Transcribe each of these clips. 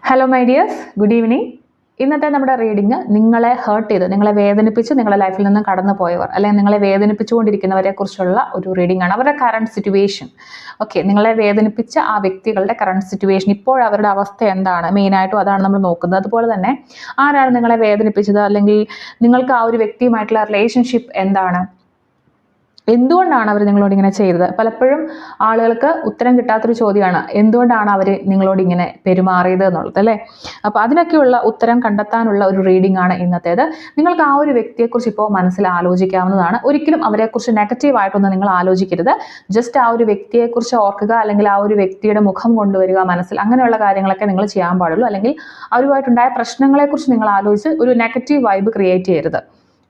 Hello my dears, good evening. ഇന്നത്തെ നമ്മുടെ reading നിങ്ങളെ ഹേർട്ട് ചെയ്ത്, നിങ്ങളെ വേദനിപ്പിച്ച് നിങ്ങളുടെ ലൈഫിൽ നിന്ന് കടന്നു പോയവർ അല്ലെങ്കിൽ നിങ്ങളെ വേദനിപ്പിച്ചുകൊണ്ടിരിക്കുന്നവരെ കുറിച്ചുള്ള ഒരു റീഡിംഗ് ആണ്. അവരുടെ കറണ്ട് സിറ്റുവേഷൻ. ഓക്കെ, നിങ്ങളെ വേദനിപ്പിച്ച ആ വ്യക്തികളുടെ കറണ്ട് സിറ്റുവേഷൻ, ഇപ്പോൾ അവരുടെ അവസ്ഥ എന്താണ്, മെയിനായിട്ടും അതാണ് നമ്മൾ നോക്കുന്നത്. അതുപോലെ തന്നെ ആരാണ് നിങ്ങളെ വേദനിപ്പിച്ചത്, അല്ലെങ്കിൽ നിങ്ങൾക്ക് ആ ഒരു വ്യക്തിയുമായിട്ടുള്ള റിലേഷൻഷിപ്പ് എന്താണ്, എന്തുകൊണ്ടാണ് അവർ നിങ്ങളോട് ഇങ്ങനെ ചെയ്തത്. പലപ്പോഴും ആളുകൾക്ക് ഉത്തരം കിട്ടാത്തൊരു ചോദ്യമാണ്, എന്തുകൊണ്ടാണ് അവർ നിങ്ങളോട് ഇങ്ങനെ പെരുമാറിയത് എന്നുള്ളത്, അല്ലേ? അപ്പോൾ അതിനൊക്കെയുള്ള ഉത്തരം കണ്ടെത്താനുള്ള ഒരു റീഡിംഗ് ആണ് ഇന്നത്തേത്. നിങ്ങൾക്ക് ആ ഒരു വ്യക്തിയെക്കുറിച്ച് ഇപ്പോൾ മനസ്സിൽ ആലോചിക്കാവുന്നതാണ്. ഒരിക്കലും അവരെക്കുറിച്ച് നെഗറ്റീവായിട്ടൊന്നും നിങ്ങൾ ആലോചിക്കരുത്. ജസ്റ്റ് ആ ഒരു വ്യക്തിയെക്കുറിച്ച് ഓർക്കുക, അല്ലെങ്കിൽ ആ ഒരു വ്യക്തിയുടെ മുഖം കൊണ്ടുവരിക മനസ്സിൽ, അങ്ങനെയുള്ള കാര്യങ്ങളൊക്കെ നിങ്ങൾ ചെയ്യാൻ പാടുള്ളൂ. അല്ലെങ്കിൽ അവരുമായിട്ടുണ്ടായ പ്രശ്നങ്ങളെക്കുറിച്ച് നിങ്ങൾ ആലോചിച്ച് ഒരു നെഗറ്റീവ് വൈബ് ക്രിയേറ്റ് ചെയ്യരുത്.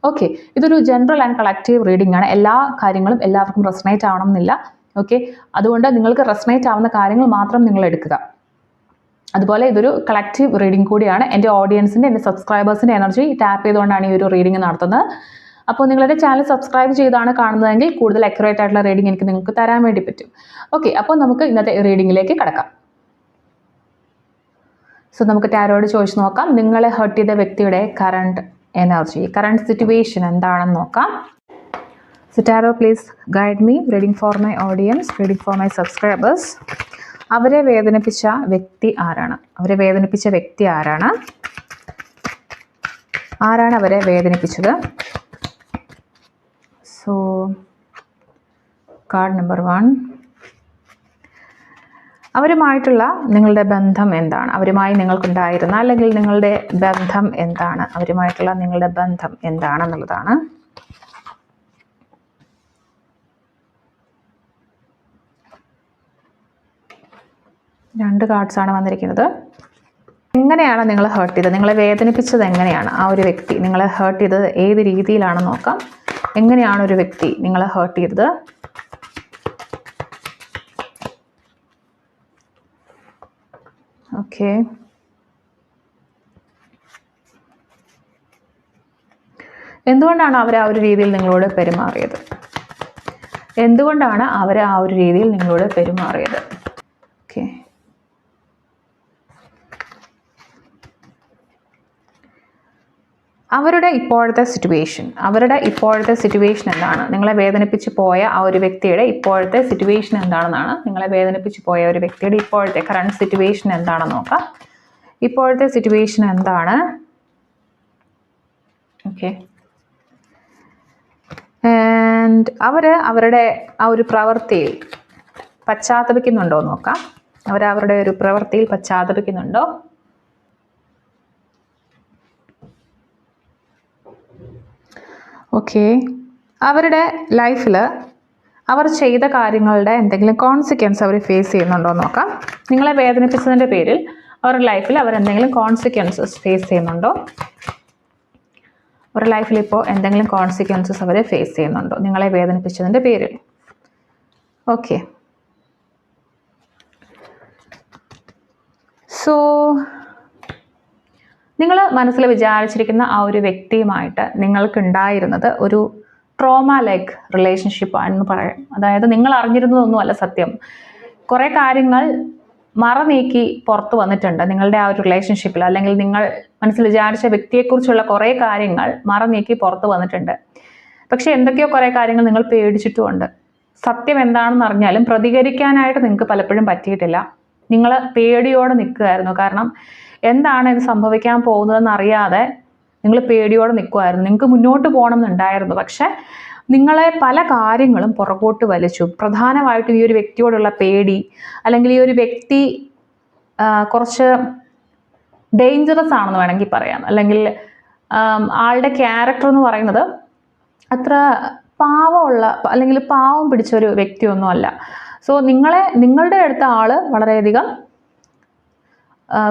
ഓക്കെ, ഇതൊരു ജനറൽ ആൻഡ് കളക്റ്റീവ് റീഡിംഗ് ആണ്. എല്ലാ കാര്യങ്ങളും എല്ലാവർക്കും റെസണേറ്റ് ആവണം എന്നില്ല. ഓക്കെ, അതുകൊണ്ട് നിങ്ങൾക്ക് റെസണേറ്റ് ആവുന്ന കാര്യങ്ങൾ മാത്രം നിങ്ങൾ എടുക്കുക. അതുപോലെ ഇതൊരു കളക്റ്റീവ് റീഡിംഗ് കൂടിയാണ്. എൻ്റെ ഓഡിയൻസിൻ്റെ, എൻ്റെ സബ്സ്ക്രൈബേഴ്സിൻ്റെ എനർജി ടാപ്പ് ചെയ്തുകൊണ്ടാണ് ഈ ഒരു റീഡിംഗ് നടത്തുന്നത്. അപ്പോൾ നിങ്ങളുടെ ചാനൽ സബ്സ്ക്രൈബ് ചെയ്താണ് കാണുന്നതെങ്കിൽ കൂടുതൽ അക്യുറേറ്റ് ആയിട്ടുള്ള റീഡിംഗ് എനിക്ക് നിങ്ങൾക്ക് തരാൻ വേണ്ടി പറ്റും. ഓക്കെ, അപ്പോൾ നമുക്ക് ഇന്നത്തെ റീഡിങ്ങിലേക്ക് കടക്കാം. സോ നമുക്ക് ടാരോയോട് ചോദിച്ച് നോക്കാം, നിങ്ങളെ ഹേർട്ട് ചെയ്ത വ്യക്തിയുടെ കറണ്ട് എനർജി, കറണ്ട് സിറ്റുവേഷൻ എന്താണെന്ന് നോക്കാം. So tarot please guide me, reading for my audience, reading for my subscribers. അവരെ വേദനിപ്പിച്ച വ്യക്തി ആരാണ്? അവരെ വേദനിപ്പിച്ച വ്യക്തി ആരാണ്? ആരാണ് അവരെ വേദനിപ്പിച്ചത്? So card number 1. അവരുമായിട്ടുള്ള നിങ്ങളുടെ ബന്ധം എന്താണ്? അവരുമായി നിങ്ങൾക്കുണ്ടായിരുന്ന അല്ലെങ്കിൽ നിങ്ങളുടെ ബന്ധം എന്താണ്? അവരുമായിട്ടുള്ള നിങ്ങളുടെ ബന്ധം എന്താണെന്നുള്ളതാണ്. രണ്ട് കാർഡ്സാണ് വന്നിരിക്കുന്നത്. എങ്ങനെയാണ് നിങ്ങൾ ഹേർട്ട് ചെയ്തത്? നിങ്ങളെ വേദനിപ്പിച്ചത് എങ്ങനെയാണ്? ആ ഒരു വ്യക്തി നിങ്ങളെ ഹേർട്ട് ചെയ്തത് ഏത് രീതിയിലാണെന്ന് നോക്കാം. എങ്ങനെയാണ് ഒരു വ്യക്തി നിങ്ങളെ ഹേർട്ട് ചെയ്തത്? ഓക്കെ, എന്തുകൊണ്ടാണ് അവർ ആ ഒരു രീതിയിൽ നിങ്ങളോട് പെരുമാറിയത്? എന്തുകൊണ്ടാണ് അവർ ആ ഒരു രീതിയിൽ നിങ്ങളോട് പെരുമാറിയത്? ഓക്കെ, അവരുടെ ഇപ്പോഴത്തെ സിറ്റുവേഷൻ എന്താണ്? നിങ്ങളെ വേദനിപ്പിച്ച് പോയ ആ ഒരു വ്യക്തിയുടെ ഇപ്പോഴത്തെ സിറ്റുവേഷൻ എന്താണെന്നാണ്. നിങ്ങളെ വേദനിപ്പിച്ച് പോയ ഒരു വ്യക്തിയുടെ ഇപ്പോഴത്തെ കറണ്ട് സിറ്റുവേഷൻ എന്താണെന്ന് നോക്കാം. ഇപ്പോഴത്തെ സിറ്റുവേഷൻ എന്താണ്? ഓക്കെ, ആൻഡ് അവരുടെ ആ ഒരു പ്രവൃത്തിയിൽ പശ്ചാത്തപിക്കുന്നുണ്ടോ എന്ന് നോക്കാം. അവരുടെ ഒരു പ്രവൃത്തിയിൽ പശ്ചാത്തപിക്കുന്നുണ്ടോ? ഓക്കെ, അവരുടെ ലൈഫിൽ അവർ ചെയ്ത കാര്യങ്ങളുടെ എന്തെങ്കിലും കോൺസിക്വൻസ് അവർ ഫേസ് ചെയ്യുന്നുണ്ടോ എന്ന് നോക്കാം. നിങ്ങളെ വേദനിപ്പിച്ചതിൻ്റെ പേരിൽ അവരുടെ ലൈഫിൽ അവരെന്തെങ്കിലും കോൺസിക്വൻസസ് ഫേസ് ചെയ്യുന്നുണ്ടോ? അവരുടെ ലൈഫിൽ ഇപ്പോൾ എന്തെങ്കിലും കോൺസിക്വൻസസ് അവർ ഫേസ് ചെയ്യുന്നുണ്ടോ നിങ്ങളെ വേദനിപ്പിച്ചതിൻ്റെ പേരിൽ? ഓക്കെ, സോ നിങ്ങൾ മനസ്സിൽ വിചാരിച്ചിരിക്കുന്ന ആ ഒരു വ്യക്തിയുമായിട്ട് നിങ്ങൾക്കുണ്ടായിരുന്നത് ഒരു ട്രോമ ലൈക്ക് റിലേഷൻഷിപ്പ് ആണെന്ന് പറയാം. അതായത് നിങ്ങൾ അറിഞ്ഞിരുന്നതൊന്നുമല്ല സത്യം. കുറേ കാര്യങ്ങൾ മറനീക്കി പുറത്ത് വന്നിട്ടുണ്ട് നിങ്ങളുടെ ആ ഒരു റിലേഷൻഷിപ്പിൽ, അല്ലെങ്കിൽ നിങ്ങൾ മനസ്സിൽ വിചാരിച്ച വ്യക്തിയെക്കുറിച്ചുള്ള കുറേ കാര്യങ്ങൾ മറനീക്കി പുറത്ത് വന്നിട്ടുണ്ട്. പക്ഷേ എന്തൊക്കെയോ കുറേ കാര്യങ്ങൾ നിങ്ങൾ പേടിച്ചിട്ടുമുണ്ട്. സത്യം എന്താണെന്ന് അറിഞ്ഞാലും പ്രതികരിക്കാനായിട്ട് നിങ്ങൾക്ക് പലപ്പോഴും പറ്റിയിട്ടില്ല. നിങ്ങൾ പേടിയോടെ നിൽക്കുകയായിരുന്നു. കാരണം എന്താണ് ഇത് സംഭവിക്കാൻ പോകുന്നതെന്ന് അറിയാതെ നിങ്ങൾ പേടിയോടെ നിൽക്കുമായിരുന്നു. നിങ്ങൾക്ക് മുന്നോട്ട് പോകണം എന്നുണ്ടായിരുന്നു, പക്ഷെ നിങ്ങളെ പല കാര്യങ്ങളും പുറകോട്ട് വലിച്ചു. പ്രധാനമായിട്ടും ഈ ഒരു വ്യക്തിയോടുള്ള പേടി, അല്ലെങ്കിൽ ഈ ഒരു വ്യക്തി കുറച്ച് ഡേഞ്ചറസ് ആണെന്ന് വേണമെങ്കിൽ പറയാം. അല്ലെങ്കിൽ ആളുടെ ക്യാരക്ടർ എന്ന് പറയുന്നത് അത്ര പാവമുള്ള അല്ലെങ്കിൽ പാവം പിടിച്ചൊരു വ്യക്തിയൊന്നുമല്ല. സോ നിങ്ങളുടെ അടുത്ത ആൾ വളരെയധികം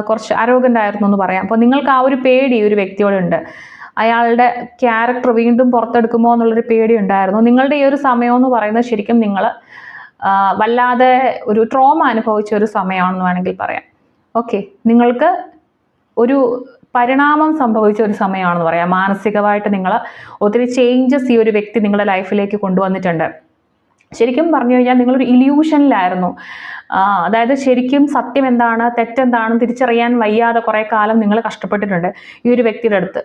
കുറച്ച് അരോഗൻ്റ് ആയിരുന്നു എന്ന് പറയാം. അപ്പോൾ നിങ്ങൾക്ക് ആ ഒരു പേടി ഒരു വ്യക്തിയോടുണ്ട്. അയാളുടെ ക്യാരക്ടർ വീണ്ടും പുറത്തെടുക്കുമോ എന്നുള്ളൊരു പേടി ഉണ്ടായിരുന്നു. നിങ്ങളുടെ ഈ ഒരു സമയം എന്ന് പറയുന്നത് ശരിക്കും നിങ്ങൾ വല്ലാതെ ഒരു ട്രോമ അനുഭവിച്ച ഒരു സമയമാണെന്ന് വേണമെങ്കിൽ പറയാം. ഓക്കെ, നിങ്ങൾക്ക് ഒരു പരിണാമം സംഭവിച്ച ഒരു സമയമാണെന്ന് പറയാം. മാനസികമായിട്ട് നിങ്ങൾ ഒത്തിരി ചേഞ്ചസ് ഈ ഒരു വ്യക്തി നിങ്ങളുടെ ലൈഫിലേക്ക് കൊണ്ടുവന്നിട്ടുണ്ട്. ശരിക്കും പറഞ്ഞു കഴിഞ്ഞാൽ നിങ്ങളൊരു ഇല്യൂഷനിലായിരുന്നു. അതായത് ശരിക്കും സത്യം എന്താണ് തെറ്റെന്താണെന്ന് തിരിച്ചറിയാൻ വയ്യാതെ കുറേ കാലം നിങ്ങൾ കഷ്ടപ്പെട്ടിട്ടുണ്ട് ഈ ഒരു വ്യക്തിയുടെ അടുത്ത്.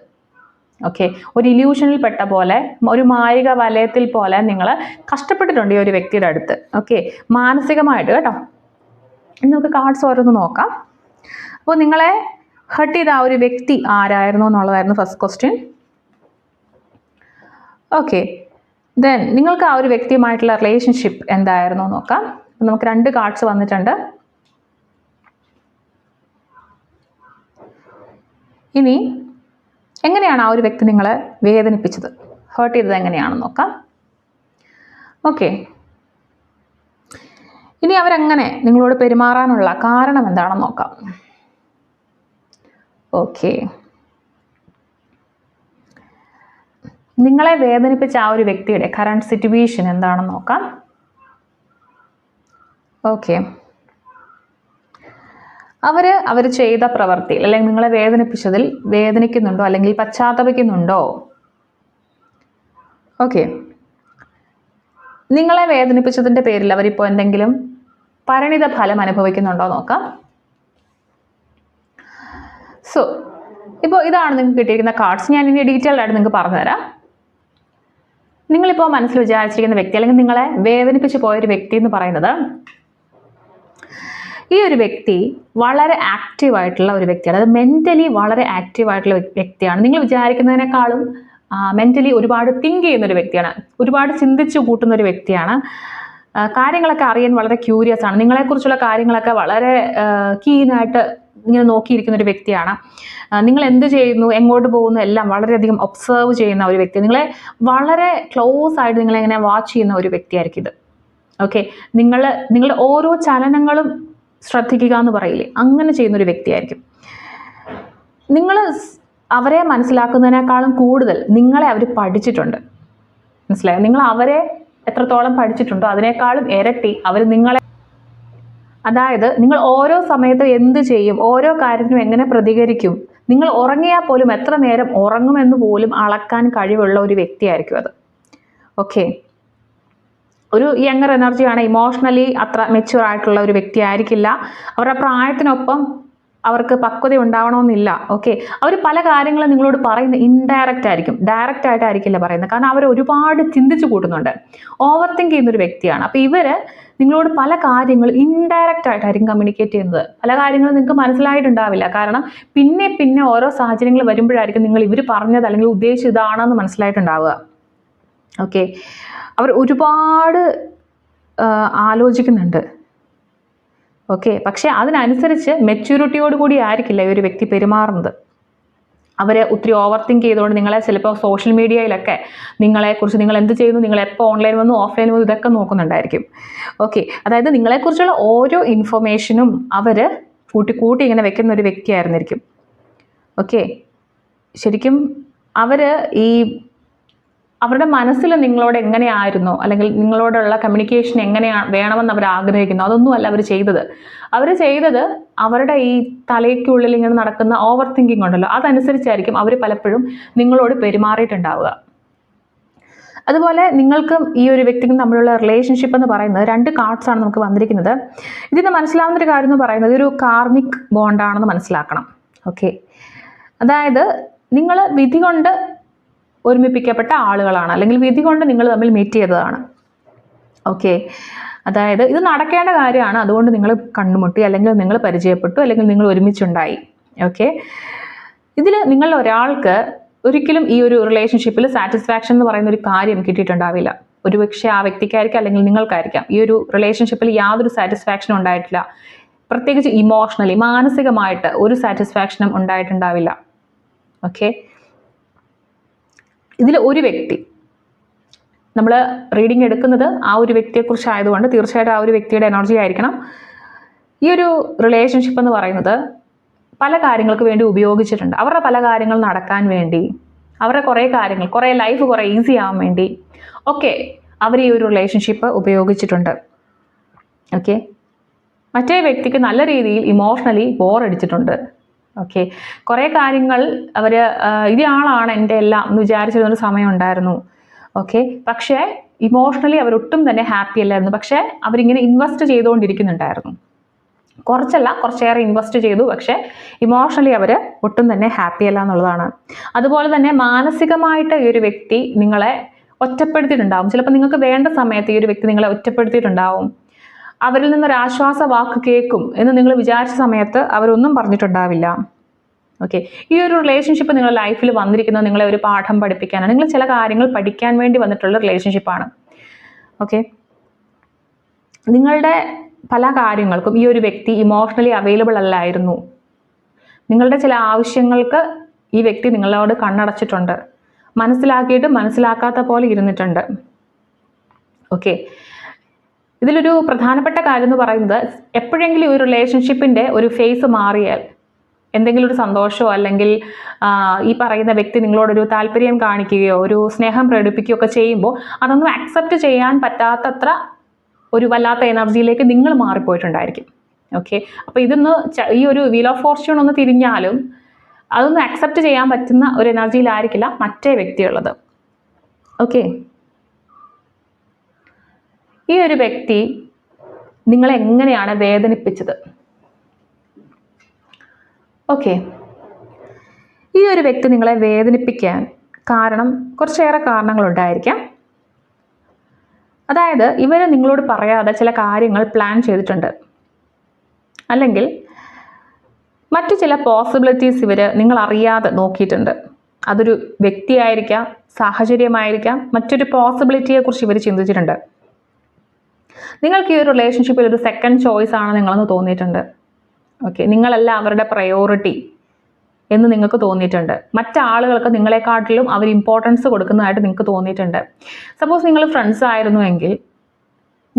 ഓക്കെ, ഒരു ഇല്യൂഷനിൽ പെട്ട പോലെ, ഒരു മായിക വലയത്തിൽ പോലെ നിങ്ങൾ കഷ്ടപ്പെട്ടിട്ടുണ്ട് ഈ ഒരു വ്യക്തിയുടെ അടുത്ത്. ഓക്കെ, മാനസികമായിട്ട് കേട്ടോ. ഇനി നമുക്ക് കാർഡ്സ് ഓരോന്ന് നോക്കാം. അപ്പോൾ നിങ്ങളെ ഹർട്ട് ചെയ്ത ആ ഒരു വ്യക്തി ആരായിരുന്നു എന്നുള്ളതായിരുന്നു ഫസ്റ്റ് ക്വസ്റ്റ്യൻ. ഓക്കെ, ദെൻ നിങ്ങൾക്ക് ആ ഒരു വ്യക്തിയുമായിട്ടുള്ള റിലേഷൻഷിപ്പ് എന്തായിരുന്നു നോക്കാം. നമുക്ക് 2 കാർഡ്സ് വന്നിട്ടുണ്ട്. ഇനി എങ്ങനെയാണ് ആ ഒരു വ്യക്തി നിങ്ങളെ വേദനിപ്പിച്ചത്, ഹേർട്ട് ചെയ്തത് എങ്ങനെയാണെന്ന് നോക്കാം. ഓക്കെ, ഇനി അവരെങ്ങനെ നിങ്ങളോട് പെരുമാറാനുള്ള കാരണം എന്താണെന്ന് നോക്കാം. ഓക്കെ, നിങ്ങളെ വേദനിപ്പിച്ച ആ ഒരു വ്യക്തിയുടെ കറണ്ട് സിറ്റുവേഷൻ എന്താണെന്ന് നോക്കാം. ഓക്കെ, അവർ ചെയ്ത പ്രവൃത്തി അല്ലെങ്കിൽ നിങ്ങളെ വേദനിപ്പിച്ചതിൽ വേദനിക്കുന്നുണ്ടോ അല്ലെങ്കിൽ പശ്ചാത്തപിക്കുന്നുണ്ടോ? ഓക്കെ, നിങ്ങളെ വേദനിപ്പിച്ചതിൻ്റെ പേരിൽ അവരിപ്പോൾ എന്തെങ്കിലും പരിണിത ഫലം അനുഭവിക്കുന്നുണ്ടോ നോക്കാം. സോ ഇപ്പോൾ ഇതാണ് നിങ്ങൾക്ക് കിട്ടിയിരിക്കുന്ന കാർഡ്സ്. ഞാൻ ഇനി ഡീറ്റെയിൽഡ് ആയിട്ട് നിങ്ങൾക്ക് പറഞ്ഞുതരാം. നിങ്ങളിപ്പോൾ മനസ്സിൽ വിചാരിച്ചിരിക്കുന്ന വ്യക്തി അല്ലെങ്കിൽ നിങ്ങളെ വേദനിപ്പിച്ച് പോയൊരു വ്യക്തി എന്ന് പറയുന്നത്, ഈ ഒരു വ്യക്തി വളരെ ആക്റ്റീവായിട്ടുള്ള ഒരു വ്യക്തിയാണ്. അതായത് മെൻ്റലി വളരെ ആക്റ്റീവായിട്ടുള്ള വ്യക്തിയാണ്. നിങ്ങൾ വിചാരിക്കുന്നതിനേക്കാളും മെൻ്റലി ഒരുപാട് തിങ്ക് ചെയ്യുന്ന ഒരു വ്യക്തിയാണ്, ഒരുപാട് ചിന്തിച്ചു കൂട്ടുന്ന ഒരു വ്യക്തിയാണ്. കാര്യങ്ങളൊക്കെ അറിയാൻ വളരെ ക്യൂരിയസ് ആണ്. നിങ്ങളെക്കുറിച്ചുള്ള കാര്യങ്ങളൊക്കെ വളരെ കീനായിട്ട് ഇങ്ങനെ നോക്കിയിരിക്കുന്ന ഒരു വ്യക്തിയാണ്. നിങ്ങൾ എന്ത് ചെയ്യുന്നു, എങ്ങോട്ട് പോകുന്നു എല്ലാം വളരെയധികം ഒബ്സർവ് ചെയ്യുന്ന ഒരു വ്യക്തി. നിങ്ങളെ വളരെ ക്ലോസ് ആയിട്ട് നിങ്ങളെങ്ങനെ വാച്ച് ചെയ്യുന്ന ഒരു വ്യക്തിയായിരിക്കും ഇത്. ഓക്കെ, നിങ്ങളുടെ ഓരോ ചലനങ്ങളും ശ്രദ്ധിക്കുക എന്ന് പറയില്ലേ, അങ്ങനെ ചെയ്യുന്നൊരു വ്യക്തിയായിരിക്കും. നിങ്ങൾ അവരെ മനസ്സിലാക്കുന്നതിനേക്കാളും കൂടുതൽ നിങ്ങളെ അവർ പഠിച്ചിട്ടുണ്ട്. മനസ്സിലായോ? നിങ്ങൾ അവരെ എത്രത്തോളം പഠിച്ചിട്ടുണ്ടോ അതിനേക്കാളും ഇരട്ടി അവർ നിങ്ങളെ, അതായത് നിങ്ങൾ ഓരോ സമയത്തും എന്ത് ചെയ്യും, ഓരോ കാര്യത്തിനും എങ്ങനെ പ്രതികരിക്കും, നിങ്ങൾ ഉറങ്ങിയാൽ പോലും എത്ര നേരം ഉറങ്ങുമെന്ന് പോലും അളക്കാൻ കഴിവുള്ള ഒരു വ്യക്തിയായിരിക്കും അത്. ഓക്കെ, ഒരു യങ്ങർ എനർജിയാണ്. ഇമോഷണലി അത്ര മെച്യൂർ ആയിട്ടുള്ള ഒരു വ്യക്തി ആയിരിക്കില്ല. അവരുടെ പ്രായത്തിനൊപ്പം അവർക്ക് പക്വത ഉണ്ടാവണമെന്നില്ല. ഓക്കെ, അവർ പല കാര്യങ്ങളും നിങ്ങളോട് പറയുന്നത് ഇൻഡയറക്റ്റ് ആയിരിക്കും, ഡയറക്റ്റ് ആയിട്ടായിരിക്കില്ല പറയുന്നത്. കാരണം അവർ ഒരുപാട് ചിന്തിച്ചു കൂട്ടുന്നുണ്ട്, ഓവർ തിങ്ക് ചെയ്യുന്നൊരു വ്യക്തിയാണ്. അപ്പോൾ ഇവർ നിങ്ങളോട് പല കാര്യങ്ങളും ഇൻഡയറക്റ്റ് ആയിട്ടായിരിക്കും കമ്മ്യൂണിക്കേറ്റ് ചെയ്യുന്നത്. പല കാര്യങ്ങളും നിങ്ങൾക്ക് മനസ്സിലായിട്ടുണ്ടാവില്ല. കാരണം പിന്നെ പിന്നെ ഓരോ സാഹചര്യങ്ങൾ വരുമ്പോഴായിരിക്കും നിങ്ങൾ ഇവർ പറഞ്ഞത് അല്ലെങ്കിൽ ഉദ്ദേശിച്ചത് ഇതാണെന്ന് മനസ്സിലായിട്ടുണ്ടാവുക. ഓക്കെ, അവർ ഒരുപാട് ആലോചിക്കുന്നുണ്ട്. ഓക്കെ, പക്ഷേ അതിനനുസരിച്ച് മെച്യൂരിറ്റിയോട് കൂടി ആയിരിക്കില്ല ഈ ഒരു വ്യക്തി പെരുമാറുന്നത്. അവർ ഒത്തിരി ഓവർ തിങ്ക് ചെയ്തുകൊണ്ട് നിങ്ങളെ ചിലപ്പോൾ സോഷ്യൽ മീഡിയയിലൊക്കെ നിങ്ങളെക്കുറിച്ച്, നിങ്ങൾ എന്ത് ചെയ്യുന്നു, നിങ്ങൾ എപ്പോൾ ഓൺലൈൻ വന്നു ഓഫ്ലൈൻ വന്നു ഇതൊക്കെ നോക്കുന്നുണ്ടായിരിക്കും. ഓക്കെ, അതായത് നിങ്ങളെക്കുറിച്ചുള്ള ഓരോ ഇൻഫർമേഷനും അവർ കൂട്ടി ഇങ്ങനെ വെക്കുന്ന ഒരു വ്യക്തിയായിരുന്നിരിക്കും. ഓക്കെ, ശരിക്കും അവർ അവരുടെ മനസ്സിൽ നിങ്ങളോട് എങ്ങനെയായിരുന്നു അല്ലെങ്കിൽ നിങ്ങളോടുള്ള കമ്മ്യൂണിക്കേഷൻ എങ്ങനെയാണ് വേണമെന്ന് അവർ ആഗ്രഹിക്കുന്നു, അതൊന്നുമല്ല അവർ ചെയ്തത്. അവർ ചെയ്തത് അവരുടെ ഈ തലയ്ക്കുള്ളിൽ ഇങ്ങനെ നടക്കുന്ന ഓവർ തിങ്കിങ് ഉണ്ടല്ലോ, അതനുസരിച്ചായിരിക്കും അവർ പലപ്പോഴും നിങ്ങളോട് പെരുമാറിയിട്ടുണ്ടാവുക. അതുപോലെ നിങ്ങൾക്കും ഈ ഒരു വ്യക്തിക്കും തമ്മിലുള്ള റിലേഷൻഷിപ്പ് എന്ന് പറയുന്നത് 2 കാർഡ്സാണ് നമുക്ക് വന്നിരിക്കുന്നത്. ഇതിന് മനസ്സിലാവുന്നൊരു കാര്യം എന്ന് പറയുന്നത് ഒരു കാർമിക് ബോണ്ടാണെന്ന് മനസ്സിലാക്കണം. ഓക്കെ, അതായത് നിങ്ങൾ വിധി കൊണ്ട് ഒരുമിപ്പിക്കപ്പെട്ട ആളുകളാണ്, അല്ലെങ്കിൽ വിധി കൊണ്ട് നിങ്ങൾ തമ്മിൽ മീറ്റ് ചെയ്തതാണ്. ഓക്കെ, അതായത് ഇത് നടക്കേണ്ട കാര്യമാണ്, അതുകൊണ്ട് നിങ്ങൾ കണ്ടുമുട്ടി, അല്ലെങ്കിൽ നിങ്ങൾ പരിചയപ്പെട്ടു, അല്ലെങ്കിൽ നിങ്ങൾ ഒരുമിച്ചുണ്ടായി. ഓക്കെ, ഇതിൽ നിങ്ങളിൽ ഒരാൾക്ക് ഒരിക്കലും ഈ ഒരു റിലേഷൻഷിപ്പിൽ സാറ്റിസ്ഫാക്ഷൻ എന്ന് പറയുന്ന ഒരു കാര്യം കിട്ടിയിട്ടുണ്ടാവില്ല. ഒരുപക്ഷെ ആ വ്യക്തിക്കായിരിക്കാം അല്ലെങ്കിൽ നിങ്ങൾക്കായിരിക്കാം ഈ ഒരു റിലേഷൻഷിപ്പിൽ യാതൊരു സാറ്റിസ്ഫാക്ഷനും ഉണ്ടായിട്ടില്ല. പ്രത്യേകിച്ച് ഇമോഷണലി, മാനസികമായിട്ട് ഒരു സാറ്റിസ്ഫാക്ഷനും ഉണ്ടായിട്ടുണ്ടാവില്ല. ഓക്കെ, ഇതിൽ ഒരു വ്യക്തി, നമ്മൾ റീഡിങ് എടുക്കുന്നത് ആ ഒരു വ്യക്തിയെക്കുറിച്ച് ആയതുകൊണ്ട് തീർച്ചയായിട്ടും ആ ഒരു വ്യക്തിയുടെ എനർജി ആയിരിക്കണം. ഈ ഒരു റിലേഷൻഷിപ്പ് എന്ന് പറയുന്നത് പല കാര്യങ്ങൾക്ക് വേണ്ടി ഉപയോഗിച്ചിട്ടുണ്ട്. അവരുടെ പല കാര്യങ്ങൾ നടക്കാൻ വേണ്ടി, അവരുടെ കുറേ കാര്യങ്ങൾ, കുറേ ലൈഫ് കുറേ ഈസി ആവാൻ വേണ്ടി ഒക്കെ അവർ ഈ ഒരു റിലേഷൻഷിപ്പ് ഉപയോഗിച്ചിട്ടുണ്ട്. ഓക്കെ, മറ്റേ വ്യക്തിക്ക് നല്ല രീതിയിൽ ഇമോഷണലി ബോറടിച്ചിട്ടുണ്ട്. ഓക്കെ, കുറേ കാര്യങ്ങൾ അവർ ഇയാളാണ് എൻ്റെ എല്ലാം എന്ന് വിചാരിച്ചിരുന്നൊരു സമയം ഉണ്ടായിരുന്നു. ഓക്കെ, പക്ഷേ ഇമോഷണലി അവരൊട്ടും തന്നെ ഹാപ്പി അല്ലായിരുന്നു. പക്ഷേ അവരിങ്ങനെ ഇൻവെസ്റ്റ് ചെയ്തുകൊണ്ടിരിക്കുന്നുണ്ടായിരുന്നു. കുറച്ചല്ല, കുറച്ചേറെ ഇൻവെസ്റ്റ് ചെയ്തു, പക്ഷേ ഇമോഷണലി അവർ ഒട്ടും തന്നെ ഹാപ്പി അല്ല എന്നുള്ളതാണ്. അതുപോലെ തന്നെ മാനസികമായിട്ട് ഈ ഒരു വ്യക്തി നിങ്ങളെ ഒറ്റപ്പെടുത്തിയിട്ടുണ്ടാവും. ചിലപ്പോൾ നിങ്ങൾക്ക് വേണ്ട സമയത്ത് ഈ ഒരു വ്യക്തി നിങ്ങളെ ഒറ്റപ്പെടുത്തിയിട്ടുണ്ടാവും. അവരിൽ നിന്നൊരു ആശ്വാസ വാക്ക് കേൾക്കും എന്ന് നിങ്ങൾ വിചാരിച്ച സമയത്ത് അവരൊന്നും പറഞ്ഞിട്ടുണ്ടാവില്ല. ഓക്കെ, ഈ ഒരു റിലേഷൻഷിപ്പ് നിങ്ങളുടെ ലൈഫിൽ വന്നിരിക്കുന്നത് നിങ്ങളെ ഒരു പാഠം പഠിപ്പിക്കാനാണ്. നിങ്ങൾ ചില കാര്യങ്ങൾ പഠിക്കാൻ വേണ്ടി വന്നിട്ടുള്ള റിലേഷൻഷിപ്പാണ്. ഓക്കെ, നിങ്ങളുടെ പല കാര്യങ്ങൾക്കും ഈ ഒരു വ്യക്തി ഇമോഷണലി അവൈലബിൾ അല്ലായിരുന്നു. നിങ്ങളുടെ ചില ആവശ്യങ്ങൾക്ക് ഈ വ്യക്തി നിങ്ങളോട് കണ്ണടച്ചിട്ടുണ്ട്, മനസ്സിലാക്കിയിട്ട് മനസ്സിലാക്കാത്ത പോലെ ഇരുന്നിട്ടുണ്ട്. ഓക്കെ, ഇതിലൊരു പ്രധാനപ്പെട്ട കാര്യം എന്ന് പറയുന്നത്, എപ്പോഴെങ്കിലും ഒരു റിലേഷൻഷിപ്പിൻ്റെ ഒരു ഫേസ് മാറിയാൽ, എന്തെങ്കിലും ഒരു സന്തോഷമോ അല്ലെങ്കിൽ ഈ പറയുന്ന വ്യക്തി നിങ്ങളോടൊരു താല്പര്യം കാണിക്കുകയോ ഒരു സ്നേഹം പ്രകടിപ്പിക്കുകയോ ഒക്കെ ചെയ്യുമ്പോൾ അതൊന്നും അക്സെപ്റ്റ് ചെയ്യാൻ പറ്റാത്തത്ര ഒരു വല്ലാത്ത എനർജിയിലേക്ക് നിങ്ങൾ മാറിപ്പോയിട്ടുണ്ടായിരിക്കും. ഓക്കെ, അപ്പോൾ ഇതൊന്ന് ഈ ഒരു വീൽ ഓഫ് ഫോർച്യൂൺ ഒന്ന് തിരിഞ്ഞാലും അതൊന്നും അക്സെപ്റ്റ് ചെയ്യാൻ പറ്റുന്ന ഒരു എനർജിയിലായിരിക്കില്ല മറ്റേ വ്യക്തിയുള്ളത്. ഓക്കെ, ഈ ഒരു വ്യക്തി നിങ്ങളെ എങ്ങനെയാണ് വേദനിപ്പിച്ചത്? ഓക്കെ, ഈ ഒരു വ്യക്തി നിങ്ങളെ വേദനിപ്പിക്കാൻ കാരണം കുറച്ചേറെ കാരണങ്ങളുണ്ടായിരിക്കാം. അതായത് ഇവർ നിങ്ങളോട് പറയാതെ ചില കാര്യങ്ങൾ പ്ലാൻ ചെയ്തിട്ടുണ്ട്, അല്ലെങ്കിൽ മറ്റു ചില പോസിബിലിറ്റീസ് ഇവർ നിങ്ങൾ അറിയാതെ നോക്കിയിട്ടുണ്ട്. അതൊരു വ്യക്തിയായിരിക്കാം, സാഹചര്യമായിരിക്കാം, മറ്റൊരു പോസിബിലിറ്റിയെക്കുറിച്ച് ഇവർ ചിന്തിച്ചിട്ടുണ്ട്. നിങ്ങൾക്ക് ഈ ഒരു റിലേഷൻഷിപ്പിൽ ഒരു സെക്കൻഡ് ചോയ്സ് ആണ് നിങ്ങളെന്ന് തോന്നിയിട്ടുണ്ട്. ഓക്കെ, നിങ്ങളല്ല അവരുടെ പ്രയോറിറ്റി എന്ന് നിങ്ങൾക്ക് തോന്നിയിട്ടുണ്ട്. മറ്റാളുകൾക്ക് നിങ്ങളെക്കാട്ടിലും അവർ ഇമ്പോർട്ടൻസ് കൊടുക്കുന്നതായിട്ട് നിങ്ങൾക്ക് തോന്നിയിട്ടുണ്ട്. സപ്പോസ് നിങ്ങൾ ഫ്രണ്ട്സ് ആയിരുന്നുവെങ്കിൽ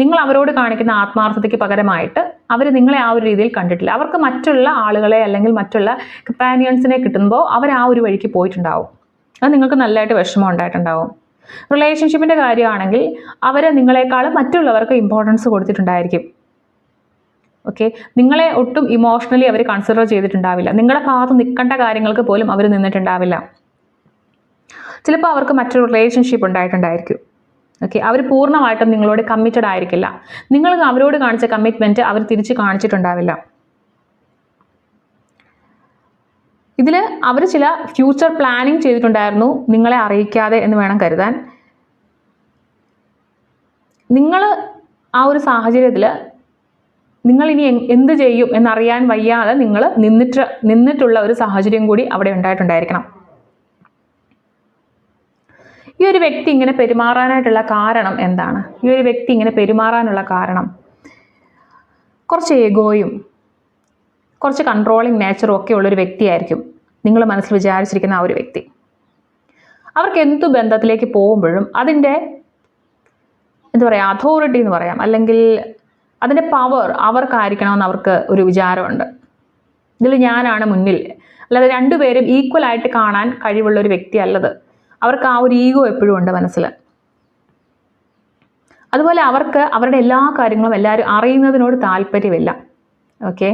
നിങ്ങൾ അവരോട് കാണിക്കുന്ന ആത്മാർത്ഥതയ്ക്ക് പകരമായിട്ട് അവർ നിങ്ങളെ ആ ഒരു രീതിയിൽ കണ്ടിട്ടില്ല. അവർക്ക് മറ്റുള്ള ആളുകളെ അല്ലെങ്കിൽ മറ്റുള്ള കമ്പാനിയൻസിനെ കിട്ടുമ്പോൾ അവർ ആ ഒരു വഴിക്ക് പോയിട്ടുണ്ടാവും. അത് നിങ്ങൾക്ക് നല്ലതായിട്ട് വിഷമം ഉണ്ടായിട്ടുണ്ടാവും. റിലേഷൻഷിപ്പിൻ്റെ കാര്യമാണെങ്കിൽ അവർ നിങ്ങളെക്കാളും മറ്റുള്ളവർക്ക് ഇമ്പോർട്ടൻസ് കൊടുത്തിട്ടുണ്ടായിരിക്കും. ഓക്കെ, നിങ്ങളെ ഒട്ടും ഇമോഷണലി അവർ കൺസിഡർ ചെയ്തിട്ടുണ്ടാവില്ല. നിങ്ങളുടെ ഭാഗത്ത് നിൽക്കേണ്ട കാര്യങ്ങൾക്ക് പോലും അവർ നിന്നിട്ടുണ്ടാവില്ല. ചിലപ്പോൾ അവർക്ക് മറ്റൊരു റിലേഷൻഷിപ്പ് ഉണ്ടായിട്ടുണ്ടായിരിക്കും. ഓക്കെ, അവർ പൂർണ്ണമായിട്ടും നിങ്ങളോട് കമ്മിറ്റഡ് ആയിരിക്കില്ല. നിങ്ങൾ അവരോട് കാണിച്ച കമ്മിറ്റ്മെൻറ്റ് അവർ തിരിച്ച് കാണിച്ചിട്ടുണ്ടാവില്ല. ഇതിൽ അവർ ചില ഫ്യൂച്ചർ പ്ലാനിങ് ചെയ്തിട്ടുണ്ടായിരുന്നു നിങ്ങളെ അറിയിക്കാതെ എന്ന് വേണം കരുതാൻ. നിങ്ങൾ ആ ഒരു സാഹചര്യത്തിൽ നിങ്ങൾ ഇനി എന്ത് ചെയ്യും എന്നറിയാൻ വയ്യാതെ നിങ്ങൾ നിന്നിട്ടുള്ള ഒരു സാഹചര്യം കൂടി അവിടെ ഉണ്ടായിട്ടുണ്ടായിരിക്കണം. ഈ ഒരു വ്യക്തി ഇങ്ങനെ പെരുമാറാനായിട്ടുള്ള കാരണം എന്താണ്? ഈ ഒരു വ്യക്തി ഇങ്ങനെ പെരുമാറാനുള്ള കാരണം കുറച്ച് ഈഗോയും കുറച്ച് കൺട്രോളിങ് നേച്ചറും ഒക്കെ ഉള്ളൊരു വ്യക്തിയായിരിക്കും നിങ്ങൾ മനസ്സിൽ വിചാരിച്ചിരിക്കുന്ന ആ ഒരു വ്യക്തി. അവർക്ക് എന്തു ബന്ധത്തിലേക്ക് പോകുമ്പോഴും അതിൻ്റെ എന്താ പറയുക, അതോറിറ്റി എന്ന് പറയാം, അല്ലെങ്കിൽ അതിൻ്റെ പവർ അവർക്കായിരിക്കണമെന്ന് അവർക്ക് ഒരു വിചാരമുണ്ട്. ഇതിൽ ഞാനാണ് മുന്നിൽ, അല്ലാതെ രണ്ടുപേരും ഈക്വൽ ആയിട്ട് കാണാൻ കഴിവുള്ള ഒരു വ്യക്തി അല്ലത്. അവർക്ക് ആ ഒരു ഈഗോ എപ്പോഴും ഉണ്ട് മനസ്സിൽ. അതുപോലെ അവർക്ക് അവരുടെ എല്ലാ കാര്യങ്ങളും എല്ലാവരും അറിയുന്നതിനോട് താല്പര്യമില്ല. ഓക്കെ,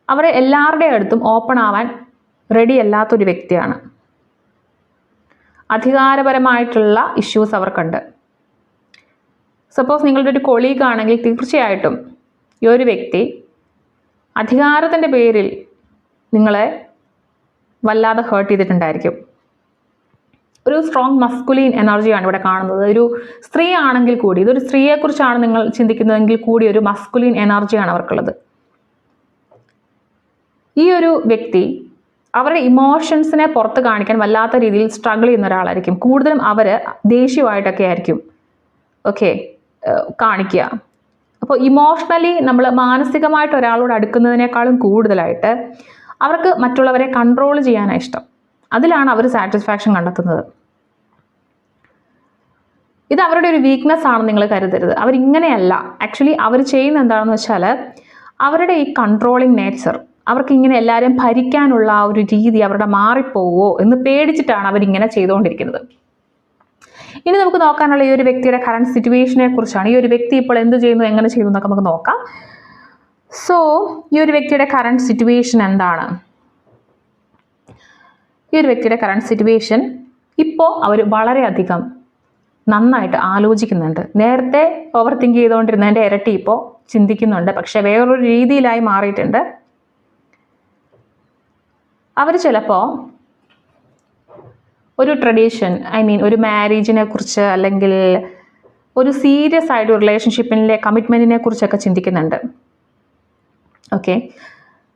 അവർ എല്ലാവരുടെ അടുത്തും ഓപ്പൺ ആവാൻ റെഡി അല്ലാത്തൊരു വ്യക്തിയാണ്. അധികാരപരമായിട്ടുള്ള ഇഷ്യൂസ് അവർക്കുണ്ട്. സപ്പോസ് നിങ്ങളുടെ ഒരു കൊളീഗ് ആണെങ്കിൽ തീർച്ചയായിട്ടും ഈ ഒരു വ്യക്തി അധികാരത്തിൻ്റെ പേരിൽ നിങ്ങളെ വല്ലാതെ ഹേർട്ട് ചെയ്തിട്ടുണ്ടായിരിക്കും. ഒരു സ്ട്രോങ് മസ്കുലീൻ എനർജിയാണ് ഇവിടെ കാണുന്നത്. ഒരു സ്ത്രീ ആണെങ്കിൽ കൂടി, ഇതൊരു സ്ത്രീയെക്കുറിച്ചാണ് നിങ്ങൾ ചിന്തിക്കുന്നതെങ്കിൽ കൂടി ഒരു മസ്കുലീൻ എനർജിയാണ് അവർക്കുള്ളത്. ഈ ഒരു വ്യക്തി അവരുടെ ഇമോഷൻസിനെ പുറത്ത് കാണിക്കാൻ വല്ലാത്ത രീതിയിൽ സ്ട്രഗിൾ ചെയ്യുന്ന ഒരാളായിരിക്കും. കൂടുതലും അവർ ദേഷ്യമായിട്ടൊക്കെ ആയിരിക്കും ഓക്കെ കാണിക്കുക. അപ്പോൾ ഇമോഷണലി നമ്മൾ മാനസികമായിട്ട് ഒരാളോട് അടുക്കുന്നതിനേക്കാളും കൂടുതലായിട്ട് അവർക്ക് മറ്റുള്ളവരെ കൺട്രോൾ ചെയ്യാനാണ് ഇഷ്ടം. അതിലാണ് അവർ സാറ്റിസ്ഫാക്ഷൻ കണ്ടെത്തുന്നത്. ഇത് അവരുടെ ഒരു വീക്ക്നെസ് ആണെന്ന് നിങ്ങൾ കരുതരുത്. അവരിങ്ങനെയല്ല. ആക്ച്വലി അവർ ചെയ്യുന്ന എന്താണെന്ന് വെച്ചാൽ അവരുടെ ഈ കൺട്രോളിങ് നേച്ചർ, അവർക്ക് ഇങ്ങനെ എല്ലാവരും ഭരിക്കാനുള്ള ആ ഒരു രീതി അവരുടെ മാറിപ്പോവോ എന്ന് പേടിച്ചിട്ടാണ് അവരിങ്ങനെ ചെയ്തുകൊണ്ടിരിക്കുന്നത്. ഇനി നമുക്ക് നോക്കാനുള്ള ഈ ഒരു വ്യക്തിയുടെ കറണ്ട് സിറ്റുവേഷനെ കുറിച്ചാണ്. ഈ ഒരു വ്യക്തി ഇപ്പോൾ എന്ത് ചെയ്യുന്നു, എങ്ങനെ ചെയ്യുന്നു എന്നൊക്കെ നമുക്ക് നോക്കാം. സോ ഈ ഒരു വ്യക്തിയുടെ കറണ്ട് സിറ്റുവേഷൻ എന്താണ്? ഈ ഒരു വ്യക്തിയുടെ കറണ്ട് സിറ്റുവേഷൻ ഇപ്പോൾ അവർ വളരെയധികം നന്നായിട്ട് ആലോചിക്കുന്നുണ്ട്. നേരത്തെ ഓവർ തിങ്ക് ചെയ്തുകൊണ്ടിരുന്നതിൻ്റെ ഇരട്ടി ഇപ്പോൾ ചിന്തിക്കുന്നുണ്ട്, പക്ഷെ വേറൊരു രീതിയിലായി മാറിയിട്ടുണ്ട്. അവർ ചിലപ്പോൾ ഒരു ട്രഡീഷൻ, ഒരു മാരേജിനെ കുറിച്ച് അല്ലെങ്കിൽ ഒരു സീരിയസ് ആയിട്ട് റിലേഷൻഷിപ്പിൻ്റെ കമ്മിറ്റ്മെൻറ്റിനെ കുറിച്ചൊക്കെ ചിന്തിക്കുന്നുണ്ട്. ഓക്കെ,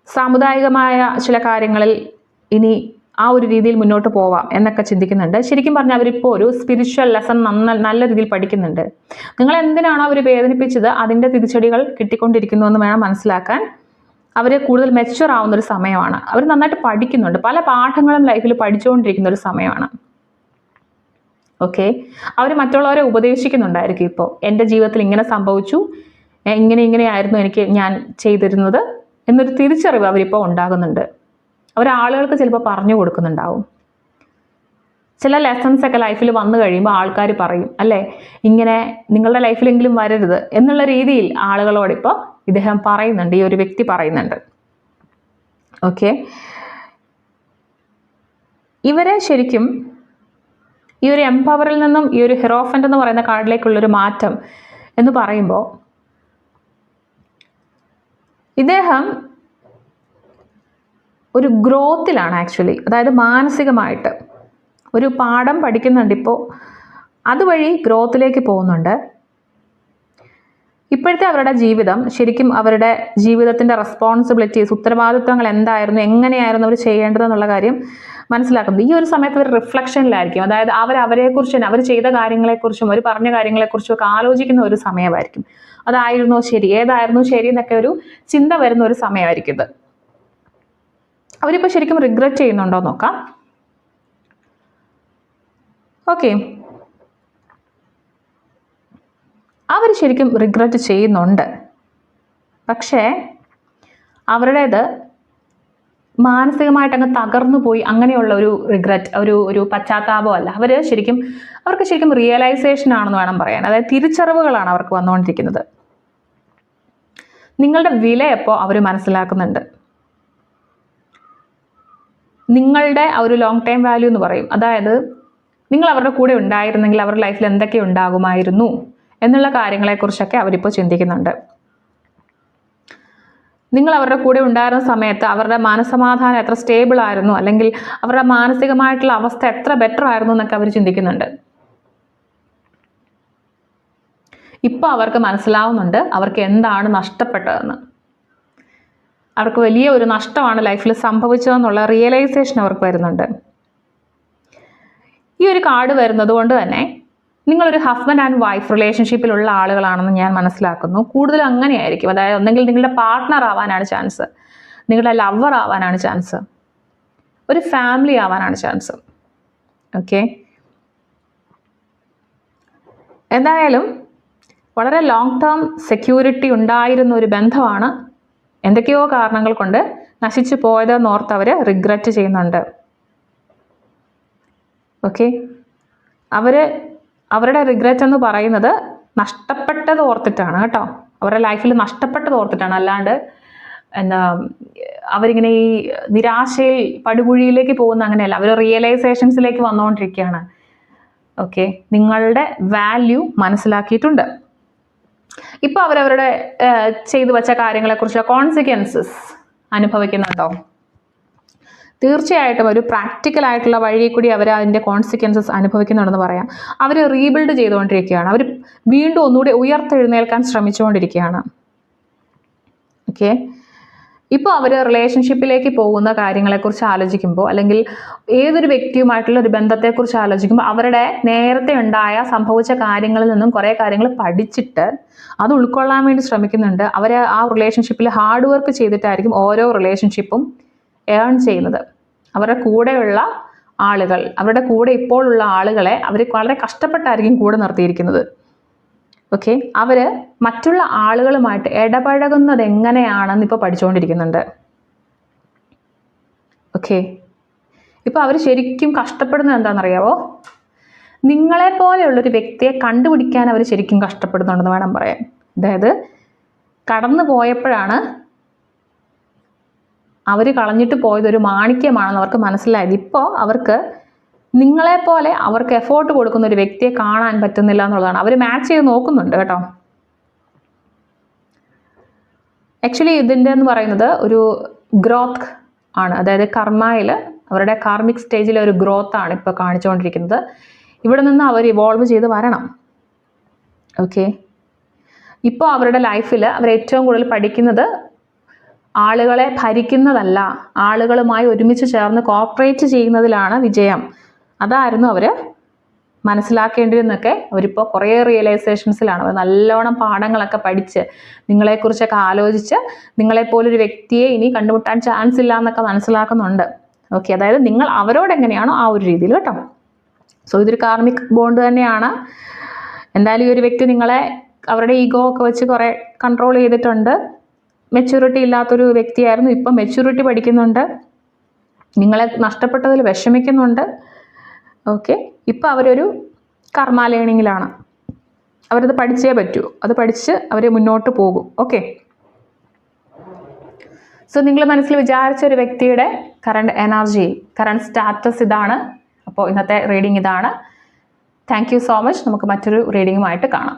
സാമുദായികമായ ചില കാര്യങ്ങളിൽ ഇനി ആ ഒരു രീതിയിൽ മുന്നോട്ട് പോവാം എന്നൊക്കെ ചിന്തിക്കുന്നുണ്ട്. ശരിക്കും പറഞ്ഞാൽ അവരിപ്പോൾ ഒരു സ്പിരിച്വൽ ലെസൺ നല്ല രീതിയിൽ പഠിക്കുന്നുണ്ട്. നിങ്ങൾ എന്തിനാണോ അവർ വേദനിപ്പിച്ചത് അതിൻ്റെ തിരിച്ചടികൾ കിട്ടിക്കൊണ്ടിരിക്കുന്നു എന്ന് വേണം മനസ്സിലാക്കാൻ. അവർ കൂടുതൽ മെച്യൂർ ആവുന്ന ഒരു സമയമാണ്. അവർ നന്നായിട്ട് പഠിക്കുന്നുണ്ട്, പല പാഠങ്ങളും ലൈഫിൽ പഠിച്ചുകൊണ്ടിരിക്കുന്ന ഒരു സമയമാണ്. ഓക്കെ, അവർ മറ്റുള്ളവരെ ഉപദേശിക്കുന്നുണ്ടായിരിക്കും. ഇപ്പോൾ എൻ്റെ ജീവിതത്തിൽ ഇങ്ങനെ സംഭവിച്ചു, ഇങ്ങനെയായിരുന്നു ഞാൻ ചെയ്തിരുന്നത് എന്നൊരു തിരിച്ചറിവ് അവരിപ്പോൾ ഉണ്ടാകുന്നുണ്ട്. ആളുകൾക്ക് ചിലപ്പോൾ പറഞ്ഞു കൊടുക്കുന്നുണ്ടാവും. ചില ലെസൺസ് ഒക്കെ ലൈഫിൽ വന്നു കഴിയുമ്പോൾ ആൾക്കാർ പറയും, അല്ലേ, ഇങ്ങനെ നിങ്ങളുടെ ലൈഫിലെങ്കിലും വരരുത് എന്നുള്ള രീതിയിൽ ആളുകളോട് ഇപ്പോൾ ഇദ്ദേഹം പറയുന്നുണ്ട്, ഈ ഒരു വ്യക്തി പറയുന്നുണ്ട്. ഓക്കെ, ഇവരെ ശരിക്കും ഈ ഒരു എംപവറിൽ നിന്നും ഈ ഒരു ഹെറോഫന്റ് എന്ന് പറയുന്ന കാർഡിലേക്കുള്ളൊരു മാറ്റം എന്ന് പറയുമ്പോൾ ഇദ്ദേഹം ഒരു ഗ്രോത്തിലാണ് ആക്ച്വലി. അതായത് മാനസികമായിട്ട് ഒരു പാഠം പഠിക്കുന്നുണ്ട് ഇപ്പോൾ, അതുവഴി ഗ്രോത്തിലേക്ക് പോകുന്നുണ്ട്. ഇപ്പോഴത്തെ അവരുടെ ജീവിതം ശരിക്കും അവരുടെ ജീവിതത്തിൻ്റെ റെസ്പോൺസിബിലിറ്റീസ്, ഉത്തരവാദിത്വങ്ങൾ എന്തായിരുന്നു, എങ്ങനെയായിരുന്നു അവർ ചെയ്യേണ്ടതെന്നുള്ള കാര്യം മനസ്സിലാക്കുന്നത്. ഈ ഒരു സമയത്ത് ഒരു റിഫ്ലക്ഷനിലായിരിക്കും. അതായത് അവരെക്കുറിച്ചും അവർ ചെയ്ത കാര്യങ്ങളെക്കുറിച്ചും അവർ പറഞ്ഞ കാര്യങ്ങളെക്കുറിച്ചും ഒക്കെ ആലോചിക്കുന്ന ഒരു സമയമായിരിക്കും. അതായിരുന്നോ ശരി, ഏതായിരുന്നു ശരി എന്നൊക്കെ ഒരു ചിന്ത വരുന്ന ഒരു സമയമായിരിക്കും ഇത്. അവരിപ്പോൾ ശരിക്കും റിഗ്രറ്റ് ചെയ്യുന്നുണ്ടോ നോക്കാം. ഓക്കെ, അവർ ശരിക്കും റിഗ്രറ്റ് ചെയ്യുന്നുണ്ട്, പക്ഷേ അവരുടേത് മാനസികമായിട്ട് അങ്ങ് തകർന്നു പോയി അങ്ങനെയുള്ള ഒരു റിഗ്രറ്റ്, ഒരു പശ്ചാത്താപമല്ല. അവർക്ക് ശരിക്കും റിയലൈസേഷൻ ആണെന്ന് വേണം പറയാൻ. അതായത് തിരിച്ചറിവുകളാണ് അവർക്ക് വന്നുകൊണ്ടിരിക്കുന്നത്. നിങ്ങളുടെ വിലയപ്പോൾ അവർ മനസ്സിലാക്കുന്നുണ്ട്. നിങ്ങളുടെ ആ ഒരു ലോങ് ടൈം വാല്യൂ എന്ന് പറയും. അതായത് നിങ്ങൾ അവരുടെ കൂടെ ഉണ്ടായിരുന്നെങ്കിൽ അവരുടെ ലൈഫിൽ എന്തൊക്കെ ഉണ്ടാകുമായിരുന്നു എന്നുള്ള കാര്യങ്ങളെക്കുറിച്ചൊക്കെ അവരിപ്പോൾ ചിന്തിക്കുന്നുണ്ട്. നിങ്ങൾ അവരുടെ കൂടെ ഉണ്ടായിരുന്ന സമയത്ത് അവരുടെ മനസ്സമാധാനം എത്ര സ്റ്റേബിൾ ആയിരുന്നു, അല്ലെങ്കിൽ അവരുടെ മാനസികമായിട്ടുള്ള അവസ്ഥ എത്ര ബെറ്റർ ആയിരുന്നു എന്നൊക്കെ അവർ ചിന്തിക്കുന്നുണ്ട്. ഇപ്പോൾ അവർക്ക് മനസ്സിലാവുന്നുണ്ട് അവർക്ക് എന്താണ് നഷ്ടപ്പെട്ടതെന്ന്. അവർക്ക് വലിയ ഒരു നഷ്ടമാണ് ലൈഫിൽ സംഭവിച്ചതെന്നുള്ള റിയലൈസേഷൻ അവർക്ക് വരുന്നുണ്ട്. ഈ ഒരു കാർഡ് വരുന്നത് കൊണ്ട് തന്നെ നിങ്ങളൊരു ഹസ്ബൻഡ് ആൻഡ് വൈഫ് റിലേഷൻഷിപ്പിലുള്ള ആളുകളാണെന്ന് ഞാൻ മനസ്സിലാക്കുന്നു. കൂടുതൽ അങ്ങനെയായിരിക്കും. അതായത് ഒന്നെങ്കിൽ നിങ്ങളുടെ പാർട്ട്ണർ ആവാനാണ് ചാൻസ്, നിങ്ങളുടെ ലവർ ആവാനാണ് ചാൻസ്, ഒരു ഫാമിലി ആവാനാണ് ചാൻസ്. ഓക്കെ, എന്തായാലും വളരെ ലോങ് ടേം സെക്യൂരിറ്റി ഉണ്ടായിരുന്ന ഒരു ബന്ധമാണ് എന്തൊക്കെയോ കാരണങ്ങൾ കൊണ്ട് നശിച്ചു പോയതെന്നോർത്ത് അവർ റിഗ്രറ്റ് ചെയ്യുന്നുണ്ട്. ഓക്കെ, അവരുടെ റിഗ്രറ്റ് എന്ന് പറയുന്നത് നഷ്ടപ്പെട്ടത് ഓർത്തിട്ടാണ് കേട്ടോ. അവരുടെ ലൈഫിൽ നഷ്ടപ്പെട്ടത് ഓർത്തിട്ടാണ്, അല്ലാണ്ട് അവരിങ്ങനെ ഈ നിരാശയിൽ പടുകുഴിയിലേക്ക് പോകുന്ന അങ്ങനെയല്ല. അവർ റിയലൈസേഷൻസിലേക്ക് വന്നുകൊണ്ടിരിക്കുകയാണ്. ഓക്കെ, നിങ്ങളുടെ വാല്യൂ മനസ്സിലാക്കിയിട്ടുണ്ട്. ഇപ്പോൾ അവരവരുടെ ചെയ്തു വച്ച കാര്യങ്ങളെക്കുറിച്ച് കോൺസിക്വൻസസ് അനുഭവിക്കുന്നുണ്ടോ? തീർച്ചയായിട്ടും ഒരു പ്രാക്ടിക്കൽ ആയിട്ടുള്ള വഴി കൂടി അവർ അതിൻ്റെ കോൺസിക്വൻസസ് അനുഭവിക്കുന്നുണ്ടെന്ന് പറയാം. അവർ റീബിൽഡ് ചെയ്തുകൊണ്ടിരിക്കുകയാണ്. അവർ വീണ്ടും ഒന്നുകൂടി ഉയർത്തെഴുന്നേൽക്കാൻ ശ്രമിച്ചുകൊണ്ടിരിക്കുകയാണ്. ഓക്കെ, ഇപ്പോൾ അവർ റിലേഷൻഷിപ്പിലേക്ക് പോകുന്ന കാര്യങ്ങളെക്കുറിച്ച് ആലോചിക്കുമ്പോൾ, അല്ലെങ്കിൽ ഏതൊരു വ്യക്തിയുമായിട്ടുള്ള ഒരു ബന്ധത്തെക്കുറിച്ച് ആലോചിക്കുമ്പോൾ അവരുടെ നേരത്തെ സംഭവിച്ച കാര്യങ്ങളിൽ നിന്നും കുറേ കാര്യങ്ങൾ പഠിച്ചിട്ട് അത് ഉൾക്കൊള്ളാൻ വേണ്ടി ശ്രമിക്കുന്നുണ്ട്. അവർ ആ റിലേഷൻഷിപ്പിൽ ഹാർഡ് വർക്ക് ചെയ്തിട്ടായിരിക്കും ഓരോ റിലേഷൻഷിപ്പും ഏൺ ചെയ്യുന്നത്. അവരുടെ കൂടെയുള്ള ആളുകൾ, അവരുടെ കൂടെ ഇപ്പോൾ ഉള്ള ആളുകളെ അവർ വളരെ കഷ്ടപ്പെട്ടായിരിക്കും കൂടെ നിർത്തിയിരിക്കുന്നത്. ഓക്കെ, അവർ മറ്റുള്ള ആളുകളുമായിട്ട് ഇടപഴകുന്നത് എങ്ങനെയാണെന്ന് ഇപ്പോൾ പഠിച്ചുകൊണ്ടിരിക്കുന്നുണ്ട്. ഓക്കെ, ഇപ്പോൾ അവർ ശരിക്കും കഷ്ടപ്പെടുന്നത് എന്താണെന്നറിയാവോ? നിങ്ങളെപ്പോലെയുള്ളൊരു വ്യക്തിയെ കണ്ടുപിടിക്കാൻ അവർ ശരിക്കും കഷ്ടപ്പെടുന്നുണ്ടെന്ന് വേണം പറയാൻ. അതായത് കടന്നു പോയപ്പോഴാണ് അവർ കളഞ്ഞിട്ട് പോയത് ഒരു മാണിക്യമാണെന്ന് അവർക്ക് മനസ്സിലായത്. ഇപ്പോൾ അവർക്ക് നിങ്ങളെപ്പോലെ അവർക്ക് എഫോർട്ട് കൊടുക്കുന്ന ഒരു വ്യക്തിയെ കാണാൻ പറ്റുന്നില്ല എന്നുള്ളതാണ്. അവർ മാച്ച് ചെയ്ത് നോക്കുന്നുണ്ട് കേട്ടോ. ആക്ച്വലി ഇതിൻ്റെ എന്ന് പറയുന്നത് ഒരു ഗ്രോത്ത് ആണ്. അതായത് കർമ്മയിൽ അവരുടെ കാർമിക് സ്റ്റേജിലെ ഒരു ഗ്രോത്ത് ആണ് ഇപ്പോൾ കാണിച്ചുകൊണ്ടിരിക്കുന്നത്. ഇവിടെ നിന്ന് അവർ ഇവോൾവ് ചെയ്ത് വരണം. ഓക്കെ, ഇപ്പോൾ അവരുടെ ലൈഫിൽ അവർ ഏറ്റവും കൂടുതൽ പഠിക്കുന്നത് ആളുകളെ ഭരിക്കുന്നതല്ല, ആളുകളുമായി ഒരുമിച്ച് ചേർന്ന് കോപ്പറേറ്റ് ചെയ്യുന്നതിലാണ് വിജയം. അതായിരുന്നു അവർ മനസ്സിലാക്കേണ്ടിയിരുന്നൊക്കെ അവരിപ്പോൾ കുറേ റിയലൈസേഷൻസിലാണ്. അവർ നല്ലോണം പാഠങ്ങളൊക്കെ പഠിച്ച് നിങ്ങളെക്കുറിച്ചൊക്കെ ആലോചിച്ച് നിങ്ങളെപ്പോലൊരു വ്യക്തിയെ ഇനി കണ്ടുമുട്ടാൻ ചാൻസ് ഇല്ല എന്നൊക്കെ മനസ്സിലാക്കുന്നുണ്ട്. ഓക്കെ, അതായത് നിങ്ങൾ അവരോട് എങ്ങനെയാണോ ആ ഒരു രീതിയിൽ കേട്ടോ. സോ ഇതൊരു കാർമിക് ബോണ്ട് തന്നെയാണ്. എന്തായാലും ഈ ഒരു വ്യക്തി നിങ്ങളെ അവരുടെ ഈഗോ ഒക്കെ വെച്ച് കുറേ കൺട്രോൾ ചെയ്തിട്ടുണ്ട്. മെച്യൂരിറ്റി ഇല്ലാത്തൊരു വ്യക്തിയായിരുന്നു. ഇപ്പം മെച്യൂരിറ്റി പഠിക്കുന്നുണ്ട്. നിങ്ങളെ നഷ്ടപ്പെട്ടതിൽ വിഷമിക്കുന്നുണ്ട്. ഓക്കെ, ഇപ്പം അവരൊരു കർമ്മ ലേണിങ്ങിലാണ്. അവരത് പഠിച്ചേ പറ്റൂ. അത് പഠിച്ച് അവർ മുന്നോട്ട് പോകും. ഓക്കെ, സോ നിങ്ങൾ മനസ്സിൽ വിചാരിച്ച ഒരു വ്യക്തിയുടെ കറണ്ട് എനർജി, കറണ്ട് സ്റ്റാറ്റസ് ഇതാണ്. അപ്പോൾ ഇന്നത്തെ റീഡിംഗ് ഇതാണ്. Thank you so much. നമുക്ക് മറ്റൊരു റീഡിങ്ങുമായിട്ട് കാണാം.